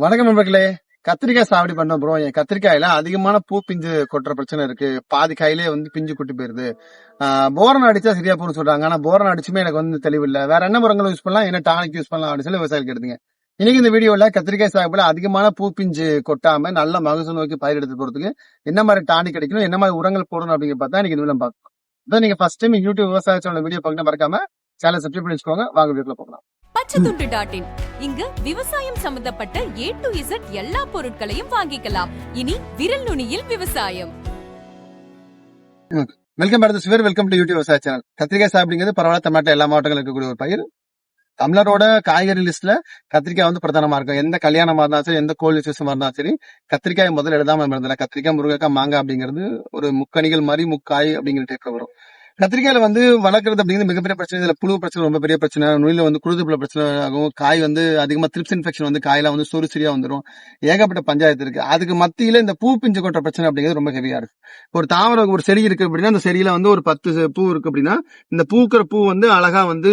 வணக்கம் நண்பர்களே. கத்திரிக்காய் சாகுபடி பண்றோம் ப்ரோ. என் கத்திரிக்காயில அதிகமான பூ பிஞ்சு கொட்டுற பிரச்சனை இருக்கு. பாதி காயிலே வந்து பிஞ்சு கொட்டி போயிருது. போரன் அடிச்சா சரியா போன்னு சொல்றாங்க. ஆனா போரன் அடிச்சுமே எனக்கு வந்து தெளிவில்லை. வேற என்ன உரங்களை யூஸ் பண்ணலாம், என்ன டானிக் யூஸ் பண்ணலாம் அப்படின்னு சொல்லி விவசாயிகள் எடுத்துங்க. இன்னைக்கு இந்த வீடியோல கத்திரிக்காய் சாகுபடியில அதிகமான பூ பிஞ்சு கொட்டாம நல்ல மகசூல் நோக்கி பயிர் எடுத்து போறதுக்கு என்ன மாதிரி டானிக் கிடைக்கணும், என்ன மாதிரி உரங்கள் போடணும் அப்படிங்கிற பார்த்தா இன்னைக்கு இந்த பார்க்கலாம். அதான் நீங்க ஃபர்ஸ்ட் டைம் யூடியூப் விவசாய சேனல் வீடியோ பார்க்க மறக்காம சேனல் சப்ஸ்கிரைப் பண்ணி வச்சுக்கோங்க. வாங்க வீடியோல போகலாம். பச்சைத்துண்டு.in இங்கு விவசாயம் சம்பந்தப்பட்ட A to Z எல்லா பொருட்களையும் வாங்கிக்கலாம். இனி விரல் நுனியில் விவசாயம். வெல்கம் பேக் டு சிவர். வெல்கம் டு யூடியூப் விவசாய சேனல். கத்திரிக்காய் சாப்பிடுங்கிறது பரவாயில்ல, தமிழ்நாட்டில் எல்லா மாவட்டங்களும் இருக்கக்கூடிய ஒரு பயிர். தமிழரோட காய்கறி லிஸ்ட்ல கத்திரிக்காய் வந்து பிரதானமா இருக்கும். எந்த கல்யாணமா இருந்தாலும் சரி, எந்த கோயில் விசேஷமா இருந்தாலும் சரி, கத்திரிக்காய் முதல் எழுதாம இருந்தல. கத்திரிக்காய், முருங்கைக்காய், மாங்காய் அப்படிங்கிறது ஒரு முக்கணிகள் மாதிரி முக்காய் அப்படிங்கிற டைப்ல வரும். கத்திரிக்காயில வந்து வளர்க்கறது அப்படிங்கிறது மிகப்பெரிய பிரச்சனை. இதுல புழு பிரச்சனை ரொம்ப பெரிய பிரச்சனை. நுனியில வந்து குருதுப்புல பிரச்சனை ஆகும். காய் வந்து அதிகமா த்ரிப்ஸ் இன்ஃபெக்ஷன் வந்து காயில வந்து சொரிசிரியா வந்துடும். ஏகப்பட்ட பஞ்சாயத்து இருக்கு. அதுக்கு மத்தியில இந்த பூ பிஞ்சு கொட்ட பிரச்சனை அப்படிங்கிறது ரொம்ப ஹெவியா இருக்கு. ஒரு தாவரம் ஒரு செடி இருக்கு அப்படின்னா, அந்த செடியில வந்து ஒரு 10 பூ இருக்கு அப்படின்னா, இந்த பூக்கிற பூ வந்து அழகா வந்து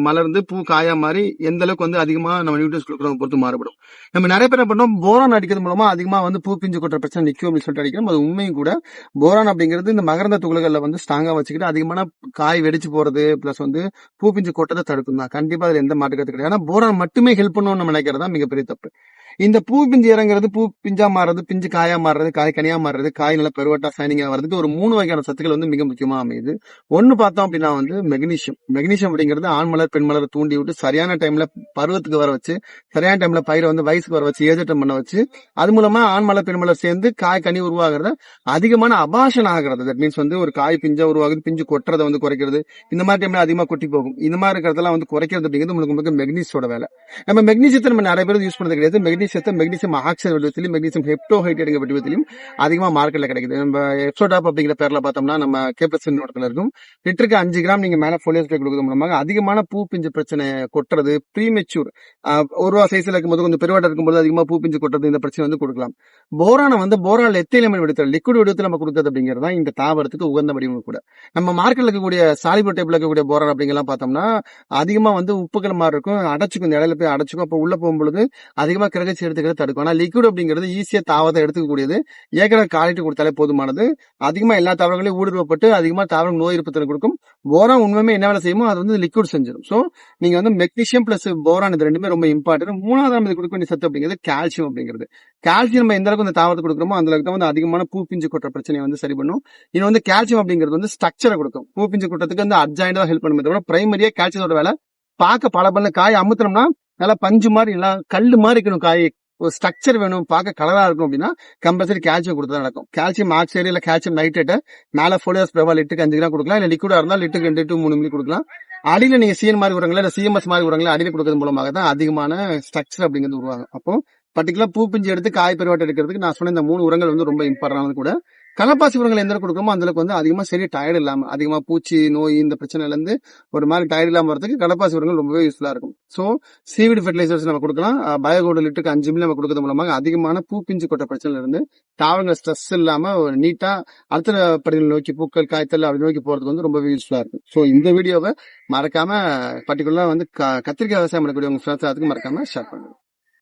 மலர்ந்து பூ காயா மாதிரி எந்த அளவுக்கு வந்து அதிகமா நம்ம நியூட்ரியன்ஸ் கொடுக்குறத பொறுத்து மாறுபடும். நம்ம நிறைய பேர் என்ன பண்ணோம், போரான் அடிக்கிறது மூலமா அதிகமா வந்து பூ பிஞ்சு கொட்ட பிரச்சனை நிற்கும் அப்படின்னு சொல்லிட்டு அடிக்கிறோம். அது உண்மையும் கூட. போரான் அப்படிங்கிறது இந்த மகரந்த துகள்களை வந்து ஸ்ட்ராங்கா வச்சுக்கிட்டு அதிகமான காய் வெடிச்சு போறது பிளஸ் வந்து பூ பிஞ்சு கொட்டதை தடுக்கும் தான். கண்டிப்பா அதுல எந்த மாற்று கருத்து கிடையாது. ஆனா போரான் மட்டுமே ஹெல்ப் பண்ணணும்னு நம்ம நினைக்கிறதா மிகப்பெரிய தப்பு. இந்த பூ பிஞ்சு இறங்குறது, பூ பிஞ்சா மாறுறது, பிஞ்சு காயா மாறுறது, காய் கனியா மாறுறது, காய் நல்லா பெருவட்டா சைனிங்கா வர்றதுக்கு ஒரு 3 வகையான சத்துக்கள் வந்து மிக முக்கியமா அமையுது. ஒன்னு பார்த்தோம் அப்படின்னா வந்து மெக்னீசியம். மெக்னீசியம் அப்படிங்கிறது ஆண் மலர் பெண் மலர் தூண்டி விட்டு சரியான டைம்ல பருவத்துக்கு வர வச்சு, சரியான டைம்ல பயிரை வந்து வயசுக்கு வர வச்சு ஏஜட்டம் பண்ண வச்சு, அது மூலமா ஆண் மலர் பெண் மலர் சேர்ந்து காய் கனி உருவாகிறத அதிகமான அபாஷன் ஆகிறது. தட் மீன்ஸ் வந்து ஒரு காய் பிஞ்சா உருவாகுது, பிஞ்சு கொட்டுறதை வந்து குறைக்கிறது. இந்த மாதிரி டைம்ல அதிகமா கொட்டி போகும். இந்த மாதிரி இருக்கிறதெல்லாம் வந்து குறைக்கிறது அப்படிங்கிறது உங்களுக்கு மெக்னீசியோட வேலை. நம்ம மெக்னீசியத்தை நம்ம நிறைய பேர் யூஸ் பண்ணது கிடையாது. மெக்னீசியம் ஆக்சைடு வடிவத்திலும் மெக்னீசியம் ஹெப்டோஹைட்ரேட் வடிவத்திலும் அதிகமா மார்க்கெட்ல கிடைக்குது. நம்ம எப்சோடாப் அப்படிங்கிற பேர்ல பார்த்தோம்னா நம்ம கேப்ளஸ் இடத்துல இருக்கும். லிட்டருக்கு 5 கிராம் நீங்க மேல ஃபோலியோ ஸ்ப்ரே கொடுக்கறது மூலமாக அதிகமான பூ பிஞ்சு பிரச்சனை கொட்டுறது, ப்ரீமெச்சூர் ஒரு ரூபா சைஸ்ல இருக்கும்போது கொஞ்சம் பெருவாட்டம் இருக்கும்போது அதிகமா பூ பிஞ்சு கொட்டுறது, இந்த பிரச்சனை வந்து கொடுக்கலாம். போரான வந்து போரான் எத்திலமைன் வடிவத்தில் லிக்விட் வடிவத்தில் நம்ம கொடுக்கறது அப்படிங்கிறது தான் இந்த தாவரத்துக்கு உகந்த வடிவம் கூட. நம்ம மார்க்கெட்ல இருக்கக்கூடிய சாலிபிள் டைப்ல இருக்கக்கூடிய போரான் அப்படிங்கலாம் பார்த்தோம்னா அதிகமா வந்து உப்புக்கள் மாதிரி இருக்கும், அடைச்சுக்கும். இந்த இடையில போய் அடைச்சுக்கும். அப்ப உள்ள போகும்பொழுது அதிகமா கிரகிச்சு எடுத்துக்கிறது தடுக்கும். ஆனா லிக்விட் அப்படிங்கிறது ஈஸியா தாவரத்தை எடுத்துக்கக்கூடியது. ஏற்கனவே குவாலிட்டி கொடுத்தாலே போதுமானது. அதிகமா எல்லா தாவரங்களையும் ஊடுருவப்பட்டு அதிகமா தாவரம் நோய் இருப்பதை கொடுக்கும். போரான் உண்மையுமே என்ன வேலை செய்யுமோ அது வந்து லிக்விட் செஞ்சிடும். சோ நீங்க வந்து மெக்னீசியம் பிளஸ் போரான் இது ரெண்டுமே ரொம்ப இம்பார்ட்டன்ட். மூணாவது இது கொடுக்க வேண்டிய சத்து அப்படிங்கிறது கால்சியம் அப்படிங்கிறது. கால்சியம் நம்ம எந்த அளவுக்கு இந்த தாவரத்தை கொடுக்குறோமோ அந்த அளவுக்கு தான் வந்து அதிகமான பூ பிஞ்சு கொட்டுற பிரச்சனையை வந்து சரி பண்ணும். இன்னும் வந்து கால்சியம் அப்படிங்கிறது வந்து ஸ்ட்ரக்சரை கொடுக்கும். பூ பிஞ்சு கொட்டத்துக்கு வந்து அட்ஜாயிண்டா ஹெல்ப் பண்ணுமே தவிர பிரைமரியா கால்சியத்தோட வேலை பார்க்க பல பண்ண காய் அமுத்தினோம்னா நல்லா பஞ்சு மாதிரி நல்லா கல்லு மாதிரி இருக்கணும். காய் ஒரு ஸ்ட்ரக்சர் வேணும், பார்க்க கலரா இருக்கும் அப்படின்னா கம்பல்சரி கால்சியம் கொடுத்தா நடக்கும். கால்சியம் ஆக்சைடு இல்ல கால்சியம் நைட்ரேட்டை மேல ஃபோலியோஸ் பிரபா லிட்டுக்கு 5 கிராம் கொடுக்கலாம். இல்ல லிக்விடா இருந்தால் லிட்டுக்கு 2 to 3 மில்லி கொடுக்கலாம். அடியில நீங்க சிஎன் மாதிரி உரங்களை இல்ல சிஎம்எஸ் மாதிரி உரங்களை அடியில கொடுக்கறது மூலமாக தான் அதிகமான ஸ்ட்ரக்சர் அப்படிங்கிறது உருவாகும். அப்போ பர்டிகுலர் பூ பிஞ்சு எடுத்து காய் பெருவாட்டை எடுக்கிறதுக்கு நான் சொன்ன இந்த 3 உரங்கள் வந்து ரொம்ப இம்பார்ட்டன்ட் கூட. கலப்பாசி உரங்கள் எந்த கொடுக்குறோமோ அந்த அளவுக்கு வந்து அதிகமா சரி டயர்டு இல்லாம அதிகமா பூச்சி நோய் இந்த பிரச்சனைல இருந்து ஒரு மாதிரி டயர்டு இல்லாம வரதுக்கு கலப்பாசி உரங்கள் ரொம்பவே யூஸ்ஃபுல்லா இருக்கும். சோ சீவிட் ஃபெர்டிலைசர்ஸ் நம்ம கொடுக்கலாம். பயோகோல்டு லிட்டருக்கு 5 மில்லி நம்ம கொடுக்கறது மூலமாக அதிகமான பூ பிஞ்சு கொட்ட பிரச்சனைல இருந்து தாவரங்கள் ஸ்ட்ரெஸ் இல்லாம ஒரு நீட்டா அடுத்த படிகள் நோக்கி பூக்கள் காய்த்தல் அப்படி நோக்கி போறதுக்கு வந்து ரொம்பவே யூஸ்ஃபுல்லா இருக்கும். சோ இந்த வீடியோவை மறக்காம பர்டிகுலரா வந்து கத்திரிக்காய் விவசாயம் பண்ணக்கூடிய உங்க மறக்காம ஷேர் பண்ணுங்க.